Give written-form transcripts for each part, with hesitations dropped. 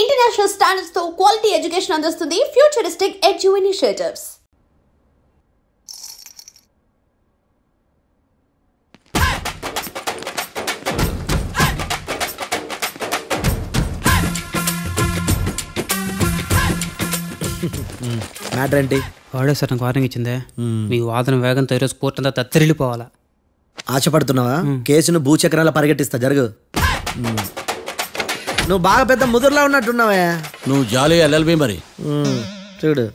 International standards తో quality education అందిస్తుంది futuristic edu initiatives. Matter ఏంటి? వాడే సార్ నాకు వార్నింగ్ ఇచ్చిందే, మీ వాదన వేగంతో ఈరోజు కోర్టు అంతా తత్తరిల్లిపోవాలా. ఆశపడుతున్నావా? కేసును భూచక్రాల పరిగెట్టిస్తా, జరుగు. నువ్వు బాగా పెద్ద ముదురులా ఉన్నట్టున్నావే. నువ్వు జాలి ఎల్ఎల్బి మరి చూడు.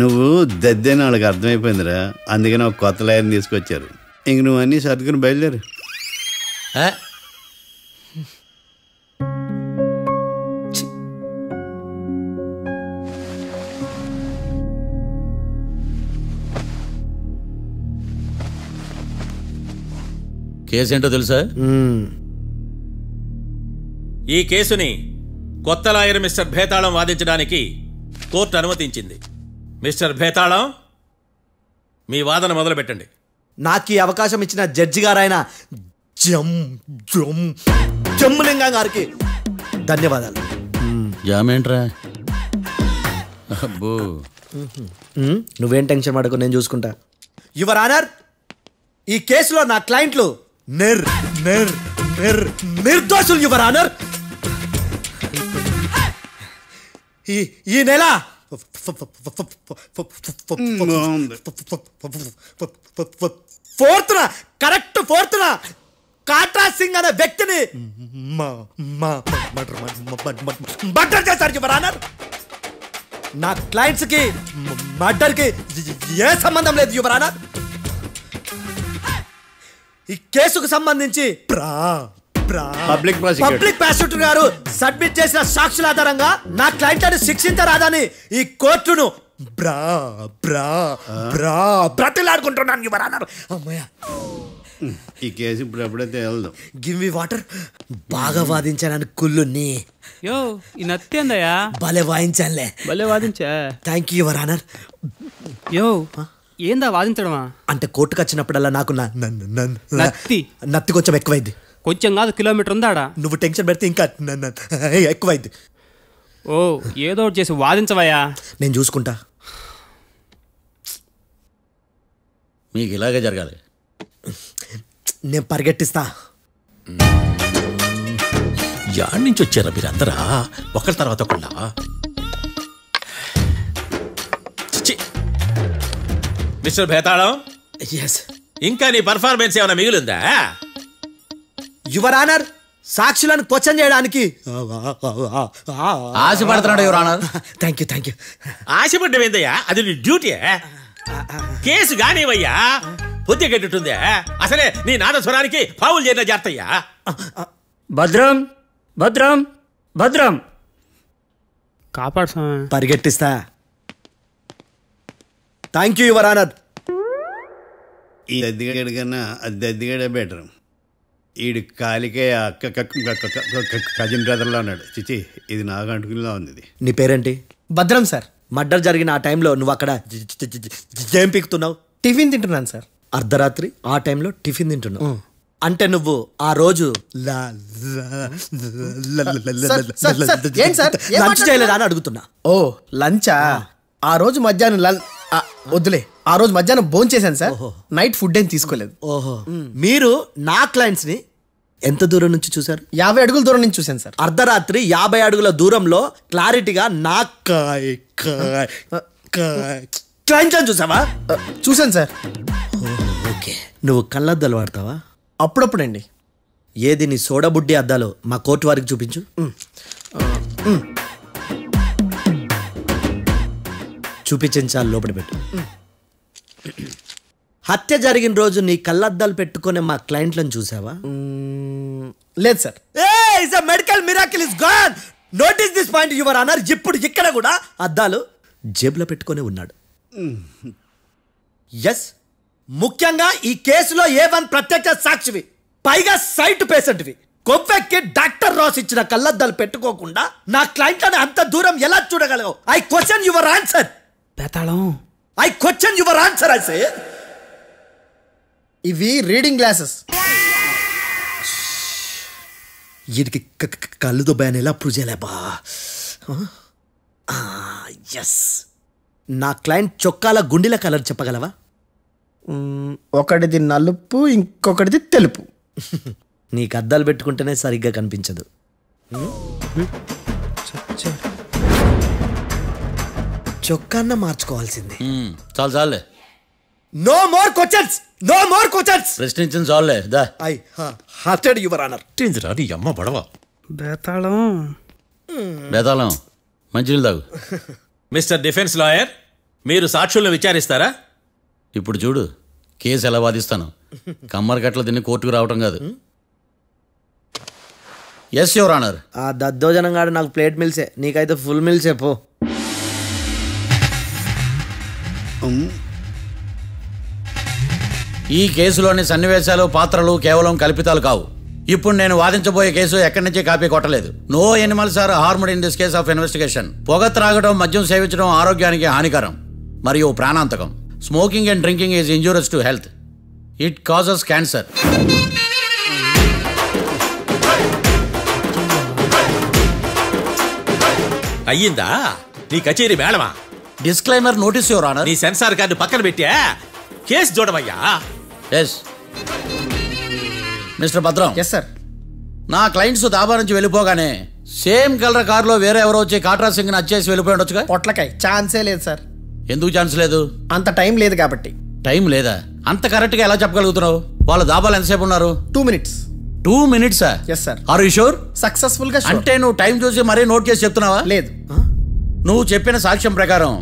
నువ్వు దద్దేని వాళ్ళకి అర్థమైపోయిందిరా, అందుకని ఒక కొత్త లాయర్ని తీసుకొచ్చారు. ఇంక నువ్వు అన్నీ సర్దుకుని బయలుదేరు. కేసు ఏంటో తెలుసా? ఈ కేసుని కొత్త లాయర్ మిస్టర్ భేతాళం వాదించడానికి కోర్టు అనుమతించింది. మిస్టర్ భేతాళం, మీ వాదన మొదలు పెట్టండి. నాకు ఈ అవకాశం ఇచ్చిన జడ్జి గారైన జమ్ములింగం గారికి ధన్యవాదాలు. జామేంట్రా? అబ్బో, నువ్వేం టెన్షన్ పడకు, నేను చూసుకుంటా. యువర్ ఆనర్, ఈ కేసులో నా క్లయింట్లు నిర్దోషులు యువర్ ఆనర్. ఈ నెల 4th correct 4th Katra Singh అనే వ్యక్తిని మర్డర్ చేశారు యువర్ ఆనర్. నా క్లయింట్స్ కి మర్డర్ కి ఏ సంబంధం లేదు యువర్ ఆనర్. ఈ కేసుకు సంబంధించి పబ్లిక్ ప్రాసిక్యూటర్ గారు సబ్మిట్ చేసిన సాక్షుల ఆధారంగా నా క్లయింట్లను శిక్షించరాదని ఈ కోర్టును బ్రతిలాడుకుంటున్నాను యువర్ ఆనర్. అమ్మయ్య, ఈ కేసు ఇప్పుడు ఎప్పుడైతే వెళ్దాం. Give me water. బాగా వాదించానని కుళ్ళుని. యో, ఈ నత్తేందయ్యా? భలే వాయించానులే. భలే వాదించా. Thank you your honour. Yo, ఏందా వాదించడమా? అంటే కోర్టుకు వచ్చినప్పుడల్లా నాకు నత్తి కొంచెం ఎక్కువైంది. కొంచెం కాదు, కిలోమీటర్ ఉందాడా. నువ్వు టెన్షన్ పెడితే ఇంకా ఎక్కువైంది. ఓ, ఏదో ఒకటి చేసి వాదించవయ్యా. నేను చూసుకుంటా. మీకు ఇలాగే జరగాలి. నేను పరిగెట్టిస్తా. యాడ్ నుంచి వచ్చారా మీరందరా? ఒకరి తర్వాత ఒకళ్ళ? మిస్టర్ భేతాళం, ఇంకా నీ పర్ఫార్మెన్స్ ఏమైనా మిగిలిందా? యువర్ ఆనర్, సాక్షులను క్వశ్చన్ చేయడానికి ఆశపడుతున్నాడు యువర్ ఆనర్. Thank you. ఆశపడ్డం ఏందయ్యా? అది నీ డ్యూటీ. కేసు గానివయ్యా, బుద్ధి గట్టుందే. అసలే నీ నాదస్వరానికి పావులు చేరిన జాగ్రత్తయ్యా. భద్రం భద్రం భద్రం, కాపాడు. పరిగెట్టిస్తా. Thank you your honour. ఈ దద్దిగాడి కన్నా అది దద్దిగాడే బెటర్. ఈడు కాలికే కజిన్ బ్రదర్లో అన్నాడు. చిచి, ఇది నాకు అంటుకునేలా ఉంది. నీ పేరేంటి? భద్రం సార్. మర్డర్ జరిగిన ఆ టైంలో నువ్వు అక్కడ ఏం పీకుతున్నావు? టిఫిన్ తింటున్నాను సార్. అర్ధరాత్రి ఆ టైంలో టిఫిన్ తింటున్నావు అంటే నువ్వు ఆ రోజు లంచ్ చేయలేదా అని అడుగుతున్నా. ఓ, లంచా? ఆ రోజు మధ్యాహ్నం వద్దులే, ఆ రోజు మధ్యాహ్నం భోంచేశాను సార్. నైట్ ఫుడ్ ఏం తీసుకోలేదు. ఓహో, మీరు నా క్లయింట్స్ ని ఎంత దూరం నుంచి చూసారు? 50 అడుగుల దూరం నుంచి చూశాను సార్. అర్ధరాత్రి 50 అడుగుల దూరంలో క్లారిటీగా నా క్లయింట్స్ అని చూసావా? చూశాను సార్. ఓకే, నువ్వు కళ్ళద్దాలు వాడతావా? అప్పుడప్పుడండి. ఏది నీ సోడబుడ్డి అద్దాలు మా కోర్టు వారికి చూపించు. చూపించాలి, లోపల పెట్టు. హత్య జరిగిన రోజు నీ కళ్ళద్దాలు పెట్టుకునే మా క్లయింట్లను చూసావా? లేదు sir. Medical miracle is gone. Notice this point your honour. ఇప్పుడు ఇక్కడ కూడా అద్దాలు జేబులో పెట్టుకునే ఉన్నాడు. ఎస్, ముఖ్యంగా ఈ కేసులో A1 ప్రత్యక్ష సాక్షివి, పైగా సైట్ పేషెంట్వి. కొవ్వెక్కి డాక్టర్ రాస్ ఇచ్చిన కళ్ళద్దాలు పెట్టుకోకుండా నా క్లయింట్లను అంత దూరం ఎలా చూడగలవు? I question your answer. భేతాళం, I question your answer. I say ఇవి రీడింగ్ గ్లాసెస్. వీడికి కళ్ళు దుబ్బాయని ఎలా అప్రూవ్ చేయలేబా. ఎస్, నా క్లయింట్ చొక్కాల గుండెల కలర్ చెప్పగలవా? ఒకటిది నలుపు, ఇంకొకటిది తెలుపు. నీకు అద్దాలు పెట్టుకుంటేనే సరిగ్గా కనిపించదు. చొక్కాన్న మార్చుకోవాల్సింది. చాలు చాలులే. No more questions, no more questions. ప్రశ్నించింది చాలులే. దా ఐ హార్టెడ్ యువర్ ఆనర్. నీ అమ్మ పడవ. బేతాళం బేతాళం మంచినీళ్ళు తాగు. మిస్టర్ డిఫెన్స్ లాయర్, మీరు సాక్షులను విచారిస్తారా? ఇప్పుడు చూడు కేసు ఎలా వాదిస్తాను. కమ్మరి కట్ల తిని కోర్టుకు రావటం కాదు. Yes your honour. ఆ దద్దోజనం గాడు నాకు ప్లేట్ మిల్సే, నీకైతే ఫుల్ మిల్సే పో. ఈ కేసులోని సన్నివేశాలు పాత్రలు కేవలం కల్పితాలు కావు. ఇప్పుడు నేను వాదించబోయే కేసు ఎక్కడి నుంచి కాపీ కొట్టలేదు. No animals are harmed in this case of investigation. పొగ త్రాగడం, మద్యం సేవించడం ఆరోగ్యానికి హానికరం మరియు ప్రాణాంతకం. Smoking and drinking is injurious to health. It causes cancer. అయ్యిందా నీ కచేరీ మేడమా? Disclaimer notice your honour. నీ సెన్సార్ కార్డు పక్కన పెట్టా కేసు చూడవయ్యా. Yes mister Bhadram. Yes sir. నా క్లయింట్స్ దాబా నుంచి వెళ్ళిపోగానే సేమ్ కలర్ కారులో వేరే ఎవరో వచ్చి కాట్రా సింగ్ వచ్చేసి వెళ్ళిపోయి ఉండొచ్చుగా. పొట్లకాయ ఛాన్సే లేదు సార్. ఎందుకు ఛాన్స్ లేదు? అంత టైం లేదు కాబట్టి. టైం లేదా? అంత కరెక్ట్గా ఎలా చెప్పగలుగుతున్నావు? వాళ్ళ దాబాలు ఎంతసేపు ఉన్నారు? 2 minutes. 2 minutes? Yes sir. Are you sure? Successful గా sure. అంటే నువ్వు టైం చూసి మరీ నోట్ చేసి చెప్తున్నావా? లేదు. నువ్వు చెప్పిన సాక్ష్యం ప్రకారం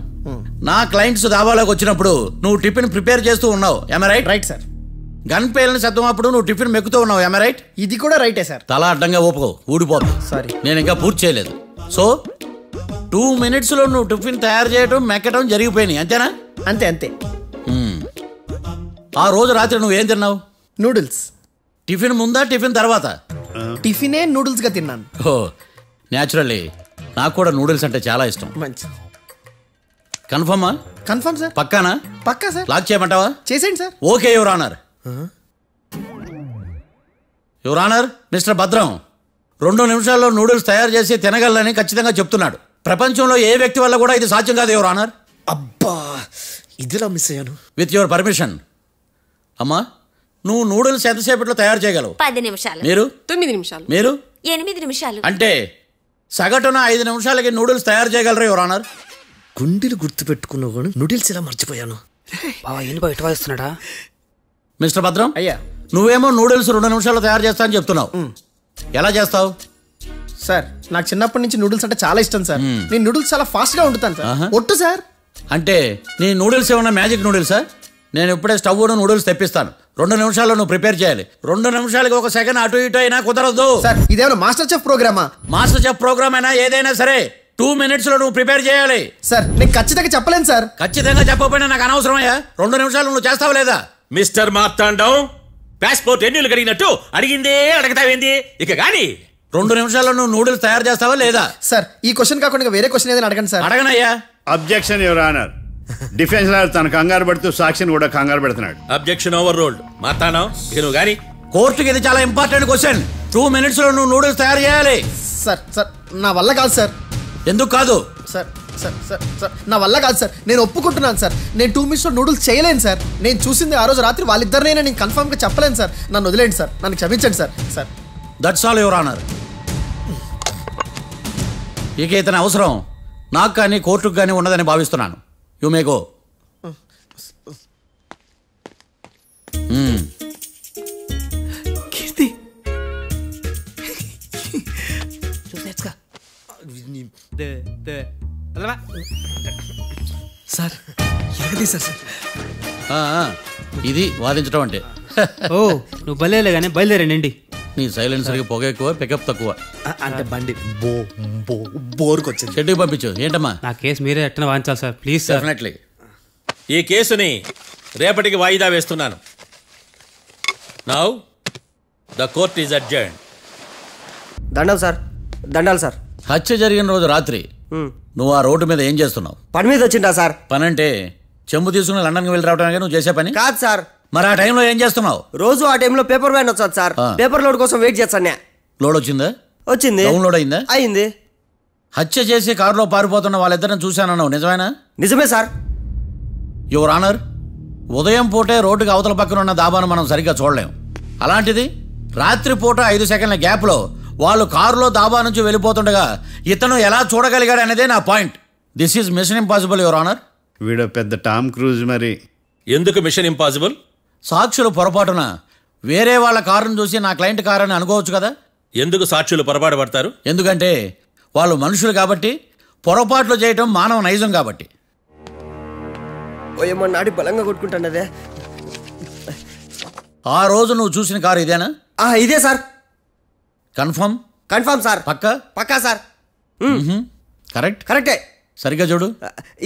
నా క్లయింట్స్ దాబాలోకి వచ్చినప్పుడు నువ్వు టిఫిన్ ప్రిపేర్ చేస్తూ ఉన్నావు. am I right? Right sir. Gun పేలిన శబ్దం అప్పుడు నువ్వు టిఫిన్ మెక్కుతూ ఉన్నావు. am I right? ఇది కూడా రైటే సార్. తల అడ్డంగా ఊపుకో, ఊడిపోదు. సారీ. నేను ఇంకా పూర్తి చేయలేదు. సో 2 minutes లో నువ్వు టిఫిన్ తయారు చేయడం మెక్కడం జరిగిపోయినాయి, అంతేనా? అంతే అంతే. ఆ రోజు రాత్రి నువ్వేం తిన్నావు? నూడిల్స్. టిఫిన్ ముందా టిఫిన్ తర్వాత? టిఫినే నూడిల్స్ గా తిన్నాను. ఓ న్యాచురల్లీ నాకు కూడా నూడిల్స్ అంటే చాలా ఇష్టం. మంచి. కన్ఫర్మా? Confirm sir. పక్కానా? పక్కా సార్. లాక్ చేయమంటావా? చేసేయండి sir. Okay your honour. Your honour, mister Bhadram 2 నిమిషాల్లో నూడిల్స్ తయారు చేసి తినగలని ఖచ్చితంగా చెప్తున్నాడు. ప్రపంచంలో ఏ వ్యక్తి వల్ల కూడా ఇది సాధ్యం కాదు యువర్ ఆనర్. అబ్బా, ఇదిలా మిస్ అయ్యాను. With your permission. అమ్మా, నువ్వు నూడిల్స్ ఎంతసేపట్లో తయారు చేయగలవు? 10 నిమిషాలు. మీరు? 9 నిమిషాలు. మీరు? 8 నిమిషాలు. అంటే సగటున 5 నిమిషాలకి నూడిల్స్ తయారు చేయగలరు యువర్ ఆనర్. గుండెలు గుర్తు పెట్టుకున్నావు కానీ నూడిల్స్ ఎలా మర్చిపోయాను. బావా ఏంటి బయట వాయిస్తున్నాడా? మిస్టర్ భద్రం, అయ్యా. నువ్వేమో నూడిల్స్ 2 నిమిషాల్లో తయారు చేస్తా అని చెప్తున్నావు. ఎలా చేస్తావు? సార్ నాకు చిన్నప్పటి నుంచి నూడిల్స్ అంటే చాలా ఇష్టం సార్. నేను నూడిల్స్ చాలా ఫాస్ట్ గా వండుతాను సార్. ఒట్టు సార్. అంటే నీ నూడిల్స్ ఏమన్నా మ్యాజిక్ నూడిల్సా? నేను ఇప్పుడే స్టవ్ నూడిల్స్ తెప్పిస్తాను. 2 నిమిషాల్లో నువ్వు ప్రిపేర్ చేయాలి. 2 నిమిషాలకి 1 సెకండ్ అటు ఇటు అయినా కుదరదు. సార్ ఇదేమైనా మాస్టర్ చెఫ్ ప్రోగ్రామా? మాస్టర్ చెఫ్ ప్రోగ్రామ్ అయినా ఏదైనా సరే 2 minutes లో నువ్వు ప్రిపేర్ చేయాలి. సార్ నేను ఖచ్చితంగా చెప్పలేను సార్. ఖచ్చితంగా చెప్పకపోయినా నాకు అనవసరమయ్యా. 2 నిమిషాలు నువ్వు చేస్తావా లేదా? మిస్టర్ మార్తాండం, పాస్పోర్ట్ ఎన్నిళ్ళు కడిగినట్టు అడిగిందే అడగతావేంది? ఇక గాని 2 నిమిషాల్లో నువ్వు నూడిల్స్ తయారు చేస్తావా లేదా? సార్ ఈ క్వశ్చన్ కాకుండా వేరే క్వశ్చన్ ఏదైనా అడగండి సార్. అడగనయ్యా. Objection your honour. Defence lawyer తన కంగారు పడుతూ సాక్షిని కూడా కంగారు పెడుతున్నాడు. Objection over ruled. మార్తాండం, ఇక నువ్వు గాని. కోర్టుకి ఇది చాలా ఇంపార్టెంట్ క్వశ్చన్. 2 minutes లో నువ్వు నూడిల్స్ తయారు చేయాలి. సార్ సార్ నా వల్ల కాదు సార్. ఎందుకు కాదు? సార్ సార్ సార్ సార్ నా వల్ల కాదు సార్. నేను ఒప్పుకుంటున్నాను సార్. నేను 2 minutes లో నూడిల్స్ చేయలేను సార్. నేను చూసింది ఆ రోజు రాత్రి వాళ్ళిద్దరినైనా నేను కన్ఫర్మ్ గా చెప్పలేను సార్. నన్ను వదిలేండి సార్. నన్ను క్షమించండి sir. Sir that's all your honour. ఇక ఇతని అవసరం నాకు కానీ కోర్టుకు కానీ ఉన్నదని భావిస్తున్నాను. You may go. Keerthi sir ఎలాగది సార్? ఇది వాదించడం అంటే. ఓ నువ్వు బయలుదేరలే కానీ బయలుదేరండి. నీ సైలెన్సర్కి పొగ ఎక్కువ, పికప్ తక్కువ. అంటే బండి బోర్కి వచ్చింది. షెడ్యూల్ పంపించు. ఏంటమ్మా? నా కేసు మీరే ఎట్టన వాయించాలి సార్, ప్లీజ్ సార్. డెఫినెట్లీ. ఈ కేసుని రేపటికి వాయిదా వేస్తున్నాను. Now the court is adjourned. దండాలు సార్. దండాలు సార్. హత్య జరిగిన రోజు రాత్రి నువ్వు ఆ రోడ్డు మీద ఏం చేస్తున్నావు? పని మీద వచ్చిందా సార్? పని అంటే చెంబు తీసుకుని లండన్కి వెళ్ళి రావడానికి నువ్వు చేసే పని కాదు సార్. మరి ఆ టైంలో ఏం చేస్తున్నావు? రోజు ఆ టైంలో పేపర్ వ్యాన్ వచ్చాది సార్. పేపర్ లోడ్ కోసం వెయిట్ చేస్తాను. లోడ్ వచ్చిందా? వచ్చింది. డౌన్లోడ్ అయిందా? అయింది. హత్య చేసి కారులో పారిపోతున్న వాళ్ళిద్దరిని చూశానన్నావు, నిజమేనా? నిజమే సార్. యువర్ ఆనర్, ఉదయం పూటే రోడ్డుకి అవతల పక్కన ఉన్న దాబాను మనం సరిగ్గా చూడలేం. అలాంటిది రాత్రి పూట 5 సెకండ్ల గ్యాప్లో వాళ్ళు కారులో దాబా నుంచి వెళ్ళిపోతుండగా ఇతను ఎలా చూడగలిగాడు అనేదే నా point. This is mission impossible your honour. వీడు పెద్ద టామ్ క్రూజ్ మరి. ఎందుకు మిషన్ ఇంపాసిబుల్? సాక్షులు పొరపాటున వేరే వాళ్ళ కారును చూసి నా క్లయింట్ కారు అని అనుకోవచ్చు కదా. ఎందుకు సాక్షులు పొరపాటు పడతారు? ఎందుకంటే వాళ్ళు మనుషులు కాబట్టి, పొరపాట్లు చేయటం మానవ నైజం కాబట్టి. ఓయమ్మ నాడి బలంగా కొట్టుకుంటానదే. ఆ రోజు నువ్వు చూసిన కారు ఇదేనా? ఇదే సార్. కన్ఫర్మ్? Confirm sir. పక్కా? పక్కా సార్. కరెక్ట్? కరెక్టే. సరిగ్గా చూడు.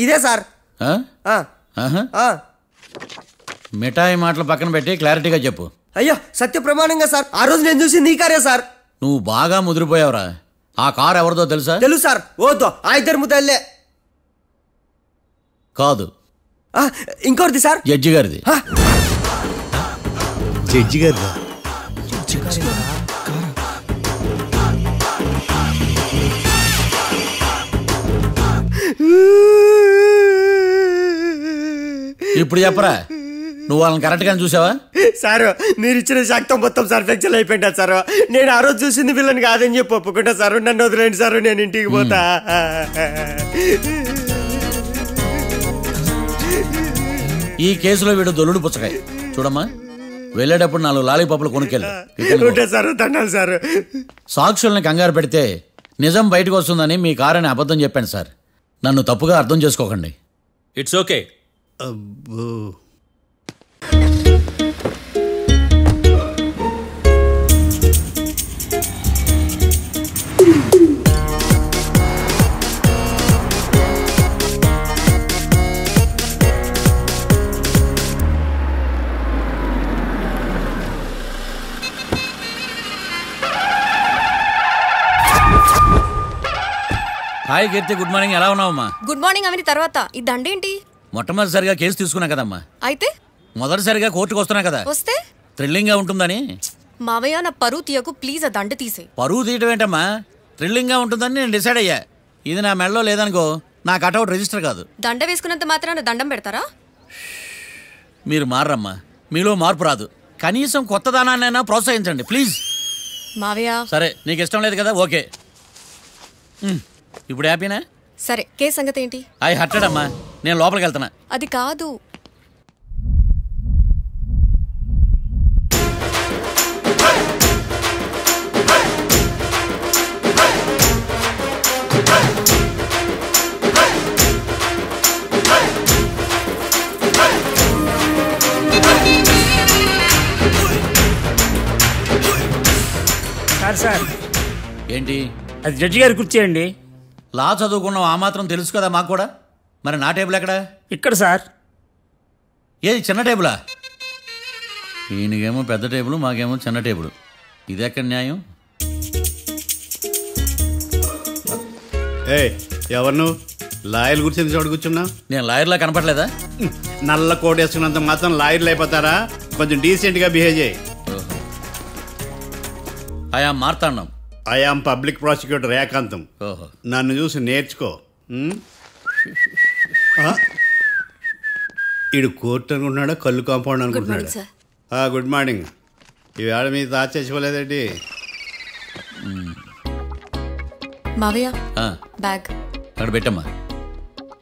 ఇదే సార్. మిఠాయి మాటలు పక్కన పెట్టి క్లారిటీగా చెప్పు. అయ్యో సత్య ప్రమాణంగా సార్, ఆ రోజు నేను చూసింది ఈ కారే సార్. నువ్వు బాగా ముదిరిపోయావురా. ఆ కారు ఎవరిదో తెలుసా? తెలుసు సార్. ఓతో ఆ ఇద్దరు ముద్దల్లే. కాదు, ఇంకోటిది సార్. జడ్జి గారిది. జడ్జి గారిదా? ఇప్పుడు చెప్పరా, నువ్వు వాళ్ళని కరెక్ట్గా చూసావా? సార్ మీరు ఇచ్చిన శాక్తం మొత్తం సార్ ఫ్లెక్చర్ అయిపోయింటా సార్. నేను ఆ రోజు చూసింది వీళ్ళని కాదని చెప్పి ఒప్పుకుంటా సార్. నన్ను వదిలేండి సార్, నేను ఇంటికి పోతా. ఈ కేసులో వీడు దొల్లుడు పుచ్చకాయ. చూడమ్మా, వెళ్ళేటప్పుడు 4 లాలీపాపులు కొనుక్కెళ్ళు. Sir దండాలి sir. సాక్షుల్ని కంగారు పెడితే నిజం బయటకు వస్తుందని మీ కారని అబద్ధం చెప్పాను సార్. నన్ను తప్పుగా అర్థం చేసుకోకండి. It's okay. అబ్బో, హాయ్ కీర్తి, గుడ్ మార్నింగ్. ఎలా ఉన్నావమ్మా? గుడ్ మార్నింగ్ అవని తర్వాత ఈ దండేంటి? మొట్టమొదటిసారిగా కేసు తీసుకున్నా కదమ్మా. అయితే మొదటిసారిగా కోర్టుకు వస్తున్నా కదా, వస్తే థ్రిల్లింగ్ గా ఉంటుందని. మావయ్య నా పరువు తీయకు ప్లీజ్. ఆ దండ తీసే. పరువు తీయటం ఏంటమ్మా, థ్రిల్లింగ్ గా ఉంటుందని నేను డిసైడ్ అయ్యా. ఇది నా మెడలో లేదనుకో, నా కటౌట్ రిజిస్టర్ కాదు. దండ వేసుకున్నంత మాత్రాన దండం పెడతారా? మీరు మారమ్మా, మీలో మార్పు రాదు. కనీసం కొత్త దానాన్నైనా ప్రోత్సహించండి ప్లీజ్. మావయ్య సరే, నీకు ఇష్టం లేదు కదా, ఓకే. ఇప్పుడు హ్యాపీనా? సరే, కేసు సంగతి ఏంటి? ఐ హర్టెడ్ అమ్మా, నేను లోపలికి వెళ్తున్నా. అది కాదు. సార్ ఏంటి? అది జడ్జి గారి కుర్చీ అండి. లా చదువుకున్నావు, ఆ మాత్రం తెలుసు కదా మాకు కూడా. మరి నా టేబుల్ ఎక్కడ? ఇక్కడ సార్. ఏది చిన్న టేబులా? ఈయనకేమో పెద్ద టేబుల్, మాకేమో చిన్న టేబుల్. ఇది ఎక్కడ న్యాయం? ఎవరు నువ్వు? లాయర్ కూర్చొని చోటు కూర్చున్నా? నేను లాయర్లా కనపడలేదా? నల్ల కోట్ వేసుకున్నంత మాత్రం లాయర్లు అయిపోతారా? కొంచెం డీసెంట్గా బిహేవ్ చేయి. I am Marthandam. I am public prosecutor ఏకాంతం. నన్ను చూసి నేర్చుకో. ఈడు కోర్టు అనుకుంటున్నాడా, కళ్ళు కాంపౌండ్ అనుకుంటున్నాడా? Good morning. ఈవేళ మీ తాత చచ్చిపోలేదండి. మావయ్య బ్యాగ్ అక్కడ పెట్టమ్మా.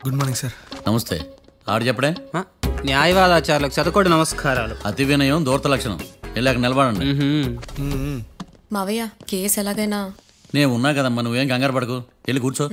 Good morning sir. నమస్తే. ఆడు చెప్పడే. న్యాయవాదాచారులకు చదువుకోడు నమస్కారాలు. అతి వినయం దూరత లక్షణం. వెళ్ళాక నిలబడండి. మావయ్య కేసు ఎలాగైనా. నేను ఉన్నా కదమ్మా, నువ్వేం కంగారు పడకు. వెళ్ళి కూర్చో.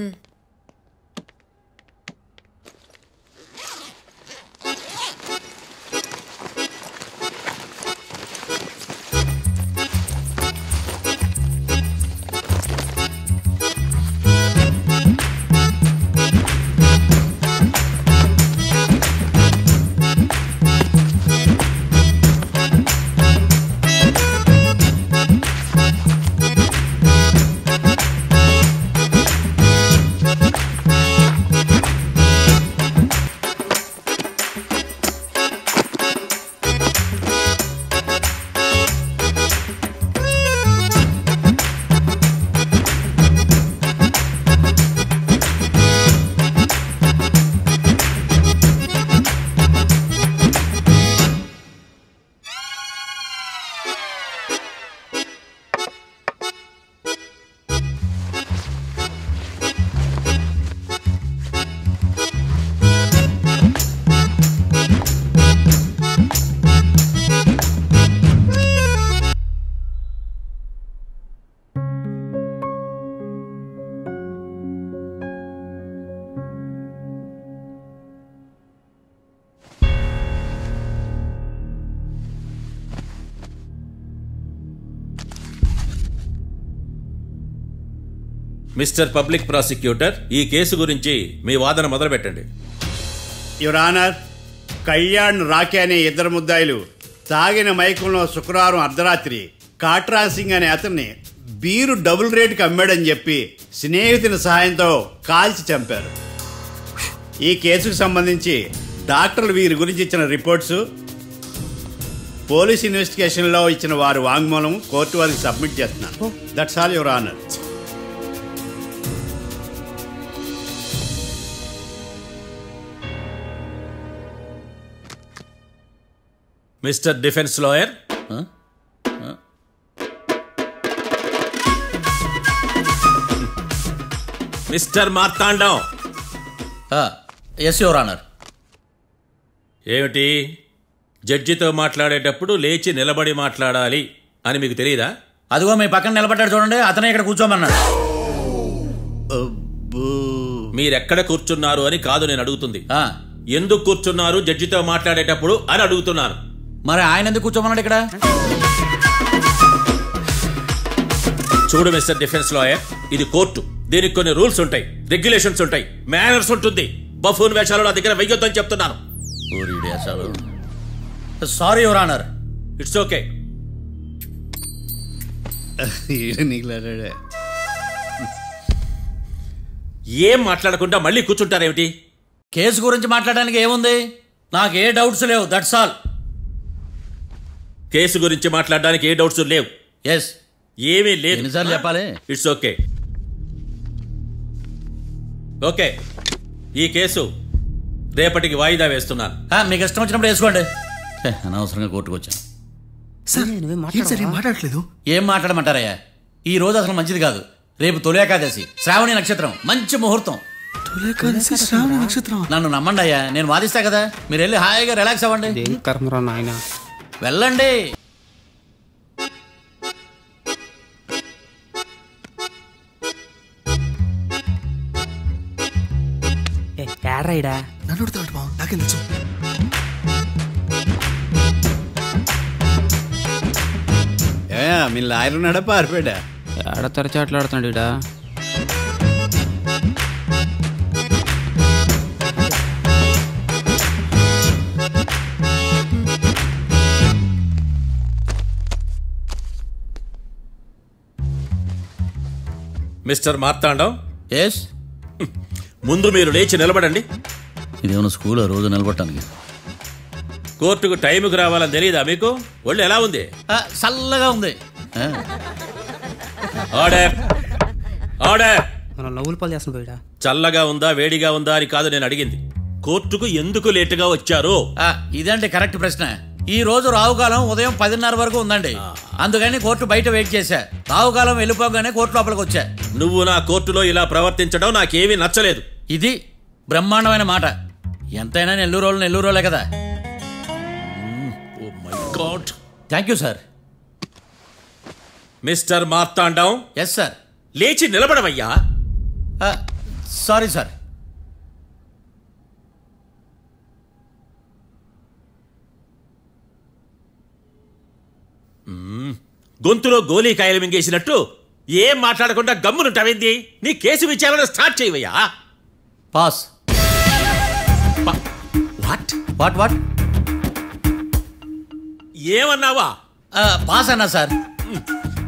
మిస్టర్ పబ్లిక్ ప్రాసిక్యూటర్, ఈ కేసు గురించి మీ వాదన మొదలు పెట్టండి. యువర్ ఆనర్, కళ్యాణ్, రాకే అనే ఇద్దరు ముద్దాయిలు తాగిన మైకంలో శుక్రవారం అర్ధరాత్రి కాట్రా సింగ్ అనే అతన్ని బీరు డబుల్ రేటుకి అమ్మాడని చెప్పి స్నేహితుని సహాయంతో కాల్చి చంపారు. ఈ కేసుకు సంబంధించి డాక్టర్లు వీరి గురించి ఇచ్చిన రిపోర్ట్స్, పోలీస్ ఇన్వెస్టిగేషన్లో ఇచ్చిన వారి వాంగ్మూలం కోర్టు వారికి సబ్మిట్ చేస్తున్నాను. That's all your honour. Mister defence lawyer, mister Marthandam. Yes your honour. ఏమిటి, జడ్జితో మాట్లాడేటప్పుడు లేచి నిలబడి మాట్లాడాలి అని మీకు తెలియదా? అదిగో మీ పక్కన నిలబడ్డాడు చూడండి, అతనే ఇక్కడ కూర్చోమన్నాడు. మీరెక్కడ కూర్చున్నారు అని కాదు నేను అడుగుతుంది, ఎందుకు కూర్చున్నారు జడ్జితో మాట్లాడేటప్పుడు అని అడుగుతున్నాను. మరి ఆయన ఎందుకు కూర్చోమన్నాడు ఇక్కడ? చూడు మిస్టర్ డిఫెన్స్ లాయర్, ఇది కోర్టు. దీనికి కొన్ని రూల్స్ ఉంటాయి, రెగ్యులేషన్స్ ఉంటాయి, మేనర్స్ ఉంటుంది. బఫూన్ వేషాలు నా దగ్గర వెయ్యొద్దని చెప్తున్నాను. Sorry your honour. It's okay. ఏం మాట్లాడకుండా మళ్ళీ కూర్చుంటారేమిటి? కేసు గురించి మాట్లాడడానికి ఏముంది, నాకు ఏ డౌట్స్ లేవు, దట్స్ ఆల్. కేసు గురించి మాట్లాడడానికి ఏ డౌట్స్ లేవు? ఎస్. ఏమీ లేదు. ఎన్నిసార్లు చెప్పాలి? It's okay. ఓకే, ఈ కేసు రేపటికి వాయిదా వేస్తున్నాను. మీకు ఇష్టం వచ్చినప్పుడు వేసుకోండి. అనవసరంగా కోర్టుకు వచ్చాను. మాట్లాడట్లేదు. ఏం మాట్లాడమంటారయ్యా? ఈ రోజు అసలు మంచిది కాదు. రేపు తొలి ఏకాదశి, శ్రావణి నక్షత్రం, మంచి ముహూర్తం. నన్ను నమ్మండి అయ్యా, నేను వాదిస్తా కదా. మీరు వెళ్ళి హాయిగా రిలాక్స్ అవ్వండి. వెళ్ళండి. నాకేం తెలుసు. మీ లాయర్ ఉన్నాడా పారిపోయాడా? ఏడ తెరచాట్లాడుతాడు ఇడా. మిస్టర్ మార్తాండం. ఎస్. ముందు మీరు లేచి నిలబడండి. ఇదేమన్నా స్కూల్ రోజు నిలబడటానికి? కోర్టుకు టైంకి రావాలని తెలియదా మీకు? ఒళ్ళు ఎలా ఉంది? చల్లగా ఉంది. Order, order. నవ్వులు పాలు చేస్తాను పోయిడా. చల్లగా ఉందా వేడిగా ఉందా అని కాదు నేను అడిగింది, కోర్టుకు ఎందుకు లేటుగా వచ్చారు? ఇదండి కరెక్ట్ ప్రశ్న. ఈ రోజు రావుకాలం ఉదయం 10:30 వరకు ఉందండి. అందుకని కోర్టు బయట వెయిట్ చేశా. రావుకాలం వెళ్ళిపోగానే కోర్టు లోపలికి వచ్చా. నువ్వు నా కోర్టులో ఇలా ప్రవర్తించడం నాకేమీ నచ్చలేదు. ఇది బ్రహ్మాండమైన మాట. ఎంతైనా నెల్లూరోలే కదా. Thank you sir. Mister Marthandam. Yes sir. లేచి నిలబడవయ్యా. Sorry sir. గొంతులో గోలీకాయలు మింగేసినట్టు ఏం మాట్లాడకుండా గమ్మునుంటావేంది? నీ కేసు విచారణ స్టార్ట్ చేయవయ్యా. పాస్. వాట్ వాట్ వాట్ ఏమన్నావా? పాస్ అన్నా సార్.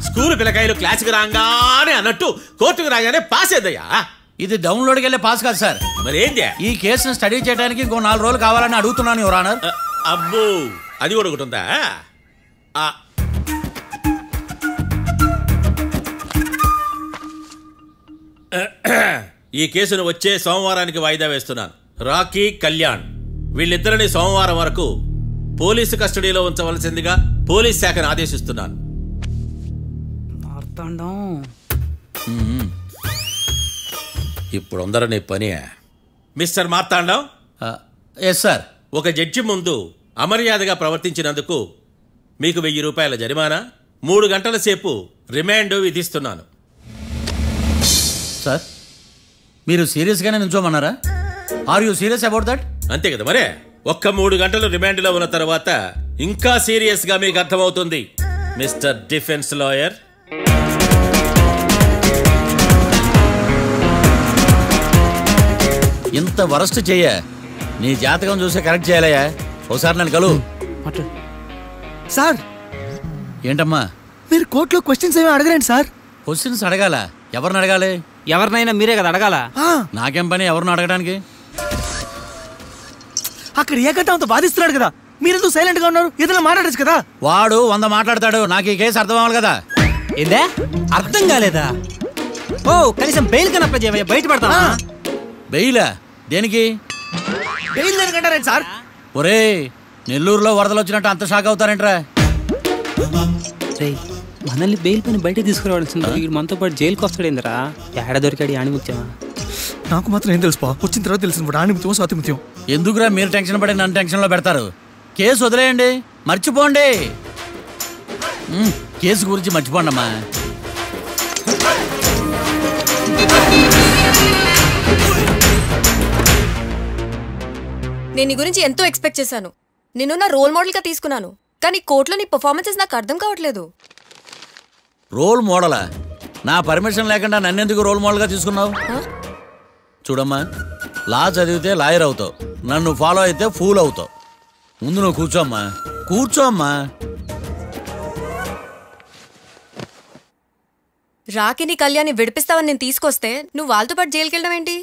స్కూల్ పిల్లకాయలు క్లాసుకు రాగానే అన్నట్టు కోర్టుకు రాగానే పాస్ ఏదయ్యా? ఇది డౌన్లోడ్కి వెళ్ళే పాస్ కాదు సార్. మరి ఏంది? ఈ కేసును స్టడీ చేయడానికి ఇంకో 4 రోజులు కావాలని అడుగుతున్నాను యువర్ ఆనర్. అబ్బో, అది కూడా ఒకటి ఉందా? ఈ కేసును వచ్చే సోమవారానికి వాయిదా వేస్తున్నాను. రాకీ, కళ్యాణ్ వీళ్ళిద్దరిని సోమవారం వరకు పోలీసు కస్టడీలో ఉంచవలసిందిగా పోలీస్ శాఖను ఆదేశిస్తున్నాను. ఇప్పుడు అందరూ నీ పని. మిస్టర్ మార్తాండం. Yes sir. ఒక జడ్జి ముందు అమర్యాదగా ప్రవర్తించినందుకు మీకు 1000 రూపాయల జరిమానా, 3 గంటల సేపు రిమాండ్ విధిస్తున్నాను. సార్, మీరు సీరియస్గానే నిల్చోమన్నారా? Are you serious about that? అంతే కదా మరే. ఒక్క 3 గంటలు రిమాండ్లో ఉన్న తర్వాత ఇంకా సీరియస్ గా మీకు అర్థమవుతుంది. Mister defence lawyer. అంత వరస్ట్ చెయ్య నీ జాతకం చూసి కరెక్ట్ చేయాలయ్యా ఒకసారి నన్ను కలువు సార్ ఏంటమ్మా మీరు కోర్టులో క్వశ్చన్స్ ఏమి అడగరండి సార్. క్వశ్చన్స్ అడగాల ఎవరిని అడగాలి ఎవరినైనా మీరే కదా అడగాల. నాకేం పని ఎవరిని అడగడానికి అక్కడ ఏకటంతో బాధిస్తున్నాడు కదా మీరెందుకు సైలెంట్ గా ఉన్నారు ఏదైనా మాట్లాడచ్చు కదా. వాడు 100 మాట్లాడతాడు నాకు ఈ కేసు అర్థం అవ్వాలి కదా. ఏందే అర్థం కాలేదా? ఓ కనీసం బెయిల్ కన్నా అప్లై చేయవయ్యా బయటపడతా. బెయిలా దేనికి? బెయిల్ దేనికంటారండి సార్? ఒరే నెల్లూరులో వరదలు వచ్చినట్టు అంత షాక్ అవుతారేంట్రా? మనల్ని బెయిల్ పని బయట తీసుకురావాల్సింది వీడు మనతో పాటు జైలుకి వస్తాడేందిరా? ఏడ దొరికాడు ఆణిముత్యమా? నాకు మాత్రం ఏం తెలుసు వచ్చిన తర్వాత తెలిసింది ఆణిముత్యం స్వాతిముత్యం. ఎందుకురా మీరు టెన్షన్ పడి నన్ను టెన్షన్ లో పెడతారు? కేసు వదిలేయండి మర్చిపోండి. కేసు గురించి మర్చిపోండి అమ్మా. నేను నీ గురించి ఎంతో ఎక్స్పెక్ట్ చేశాను. నిన్ను నా రోల్ మోడల్ గా తీసుకున్నాను. కానీ కోర్టులో నీ పర్ఫార్మెన్సెస్ నాకు అర్థం కావట్లేదు. రోల్ మోడలా? నా పర్మిషన్ లేకుండా నన్నెందుకు రోల్ మోడల్ గా తీసుకున్నావు? చూడమ్మా లా చదివితే లాయర్ అవుతావు, నన్ను ఫాలో అయితే ఫూల్ అవుతావు. ముందు నువ్వు కూర్చోమ్మా కూర్చోమ్మా. రాకిని కళ్యాణ్ని విడిపిస్తావని నేను తీసుకొస్తే నువ్వు వాళ్ళతో పాటు జైలుకి వెళ్ళడం ఏంటి?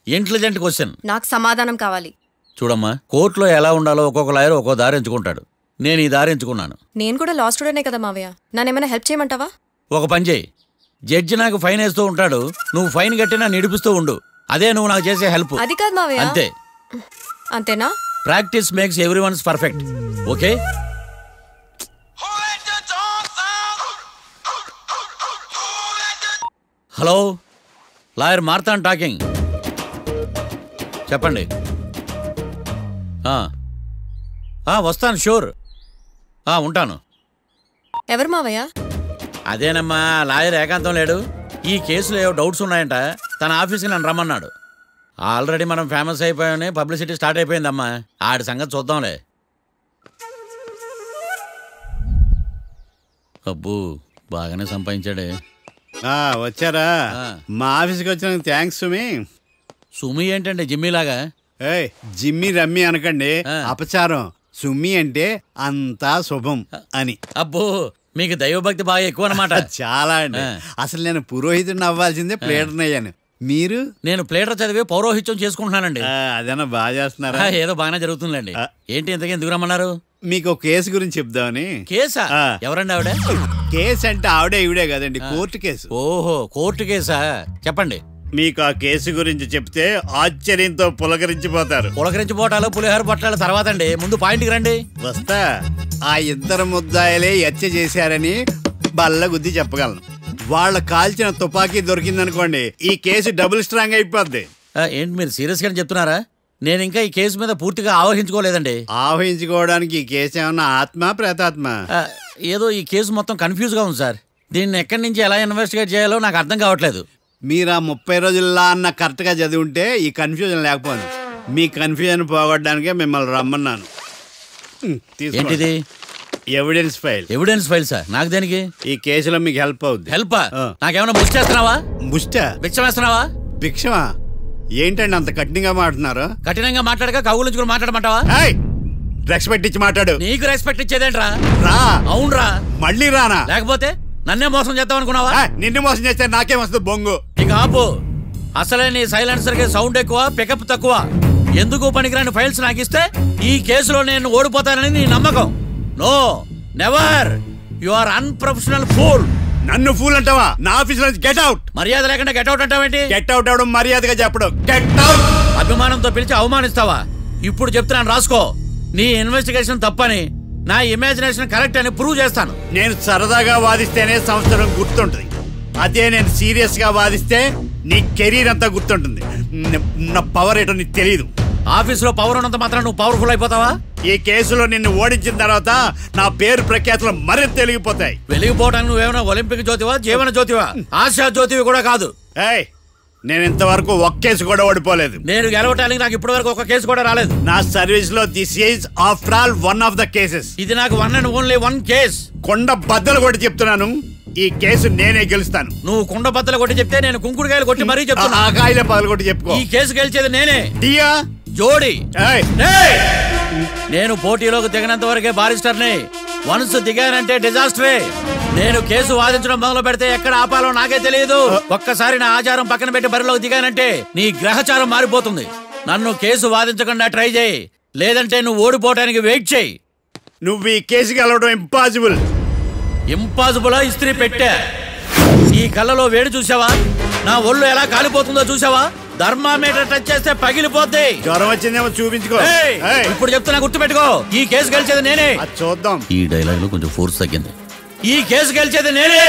Intelligent question. నాకు సమాధానం కావాలి. చూడమ్మా కోర్టులో ఎలా ఉండాలో ఒక్కొక్క లాయర్ ఒక్కో దారి ఎంచుకుంటాడు. నేను ఈ దారి ఎంచుకున్నాను. నేను కూడా లా స్టూడెంటే కదా మావయ్య, నన్నేమైనా హెల్ప్ చేయమంటావా? ఒక పని చేయి, జడ్జి నాకు ఫైన్ వేస్తూ ఉంటాడు, నువ్వు ఫైన్ కట్టినా నిడిపిస్తూ ఉండు. అదే నువ్వు నాకు చేసే హెల్ప్. అది కాదు మావయ్య. అంతే. అంతేనా? Practice makes everyone's perfect. Okay. Hello lawyer Marthan talking. చెప్పండి. వస్తాను షూర్. ఉంటాను. ఎవరు మావయ్య? అదేనమ్మా లాయర్ ఏకాంతం లేడు. ఈ కేసులో ఏవో డౌట్స్ ఉన్నాయంట, తన ఆఫీస్కి నన్ను రమ్మన్నాడు. ఆల్రెడీ మనం ఫేమస్ అయిపోయామని పబ్లిసిటీ స్టార్ట్ అయిపోయిందమ్మా. ఆడి సంగతి చూద్దాంలే. అబ్బో బాగానే సంపాదించాడే. వచ్చారా? మా ఆఫీస్కి వచ్చిన థ్యాంక్స్ సుమి. సుమి ఏంటండి జిమ్మీలాగా? జిమ్మి రమ్మి అనకండి, అపచారం. సుమి అంటే అంతా శుభం అని. అబ్బో మీకు దైవభక్తి బాగా ఎక్కువ అన్నమాట. చాలా అండి. అసలు నేను పురోహితుడిని అవ్వాల్సిందే ప్లేటర్ని అయ్యాను. మీరు? నేను ప్లేటర్ చదివి పౌరోహిత్యం చేసుకుంటున్నానండి. అదేనా బాగా చేస్తున్నారా? ఏదో బాగానే జరుగుతుందండి. ఏంటి ఇంతకీ ఎందుకు రమ్మన్నారు? మీకు ఒక కేసు గురించి చెప్దామని. కేసా? ఎవరండి ఆవిడ? కేసు అంటే ఆవిడే ఈవిడే కదండి, కోర్టు కేసు. ఓహో కోర్టు కేసా? చెప్పండి. మీకు ఆ కేసు గురించి చెప్తే ఆశ్చర్యంతో పులకరించిపోతారు. పులకరించిపోవటాలు పులిహోర పొట్టాల తర్వాత అండి, ముందు పాయింట్కి రండి. వస్తా. ఆ ఇద్దరు ముద్దాయలే హత్య చేశారని బల్ల గుద్ది చెప్పగలను. వాళ్ళ కాల్చిన తుపాకీ దొరికిందనుకోండి, ఈ కేసు డబుల్ స్ట్రాంగ్ అయిపోద్ది. ఏంటి మీరు సీరియస్ గానే చెప్తున్నారా? నేను ఇంకా ఈ కేసు మీద పూర్తిగా ఆవహించుకోలేదండి. ఆవహించుకోవడానికి ఈ కేసు ఏమన్నా ఆత్మ ప్రేతాత్మ? ఏదో ఈ కేసు మొత్తం కన్ఫ్యూజ్ గా ఉంది సార్. దీన్ని ఎక్కడి నుంచి ఎలా ఇన్వెస్టిగేట్ చేయాలో నాకు అర్థం కావట్లేదు. మీరు ఆ 30 రోజుల్లో అన్న కరెక్ట్ గా చదివి ఉంటే ఈ కన్ఫ్యూజన్ లేకపోయింది. మీ కన్ఫ్యూజన్ పోగొట్టడానికే మిమ్మల్ని రమ్మన్నాను. ఏంటిది? Evidence file. Evidence file sir? నాకు దేనికి? ఈ కేసులో మీకు హెల్ప్ అవుద్ది. హెల్ప్? నాకేమైనా ముష్టి చేస్తున్నావా? ముష్ట? భిక్షం వేస్తున్నావా? భిక్షమా? ఏంటండి అంత కఠినంగా మాట్లాడుతున్నారు? కఠినంగా మాట్లాడక కవులు మాట్లాడమంటావా? రెస్పెక్ట్ ఇచ్చి మాట్లాడు. నీకు రెస్పెక్ట్ ఇచ్చేదేంట్రా? రా. అవునరా? మళ్ళీ రానా? లేకపోతే నన్నే మోసం చేద్దాం అనుకున్నావా? నిన్ను మోసం చేస్తే నాకేం వస్తుంది బొంగు? ఇక ఆపు. అసలే నీ సైలెన్సర్ కి సౌండ్ ఎక్కువ, పికప్ తక్కువ. ఎందుకు పనికిరాని ఫైల్స్ నాకు ఇస్తే ఈ కేసులో నేను ఓడిపోతానని నీ నమ్మకం. No never. You are unprofessional fool. నన్ను ఫూల్ అంటావా? నా ఆఫీస్ నుంచి గెట్ అవుట్. మర్యాద లేకుండా గెట్ అవుట్ అంటావేంటి? గెట్ అవుట్ అవడం మర్యాదగా చెప్పడం. Get out. అభిమానంతో పిలిచి అవమానిస్తావా? ఇప్పుడు చెప్తున్నాను రాసుకో. నీ ఇన్వెస్టిగేషన్ తప్పని, నా ఇమాజినేషన్ కరెక్ట్ అని ప్రూవ్ చేస్తాను. నేను సరదాగా వాదిస్తేనే సంవత్సరం గుర్తుంటుంది. అదే నేను సీరియస్ గా వాదిస్తే నీ కెరీర్ అంతా గుర్తుంటుంది. నా పవర్ ఏంటో నీకు తెలియదు. ఆఫీసులో పవర్ ఉన్నంత మాత్రం నువ్వు పవర్ఫుల్ అయిపోతావా? ఈ కేసులో నిన్ను ఓడించిన తర్వాత నా పేరు ప్రఖ్యాతులు మరింత వెలిగిపోతాయి. వెలిగిపోవడానికి నువ్వేమైనా ఒలింపిక్ జ్యోతివా, జీవన జ్యోతివా? ఆశా జ్యోతివి కూడా కాదు. నేను ఇంతవరకు ఒక్క కేసు కూడా ఓడిపోలేదు. నేను గెలవటానికి నాకు ఇప్పటి వరకు ఒక కేసు కూడా రాలేదు. నా సర్వీస్ లో this is after all one of the cases. ఇది నాకు one and only one case. కొండ బద్దలు కూడా చెప్తున్నాను. ఈ కేసు నేనే గెలుస్తాను. నువ్వు కుండ బద్దలు కొట్టి చెప్తే నేను కుంకుడుకాయలు కొట్టి మరీ చెప్తున్నా. ఆ కాయల పగలు కొట్టి చెప్పుకో. ఈ కేసు గెలిచేది నేనే. డియా జోడి. నేను పోటీలోకి దిగినంత వరకే బారిస్టర్ని. వన్స్ దిగానంటే డిజాస్టరే. నేను కేసు వాదించడం మొదలు పెడితే ఎక్కడ ఆపాలో నాకే తెలియదు. ఒక్కసారి నా ఆచారం పక్కన పెట్టి బరిలోకి దిగానంటే నీ గ్రహచారం మారిపోతుంది. నన్ను కేసు వాదించకుండా ట్రై చేయి, లేదంటే నువ్వు ఓడిపోవటానికి వెయిట్ చేయి. నువ్వు ఈ కేసు గెలవడం ఇంపాసిబుల్. ఇంపాసిబుల్ ఇస్త్రీ పెట్టా. ఈ కళ్ళలో వేడి చూసావా? నా ఒళ్ళు ఎలా కాలిపోతుందో చూసావా? థర్మామీటర్ టచ్ చేస్తే పగిలిపోద్ది. జ్వరం వచ్చిందేమో చూపించుకో. ఇప్పుడు చెప్తున్నా, గుర్తు పెట్టుకో. ఈ కేసు గెలిచేది నేనే. చూద్దాం. ఈ డైలాగ్ లో కొంచెం ఫోర్స్ తగ్గింది. ఈ కేసు గెలిచేది నేనే.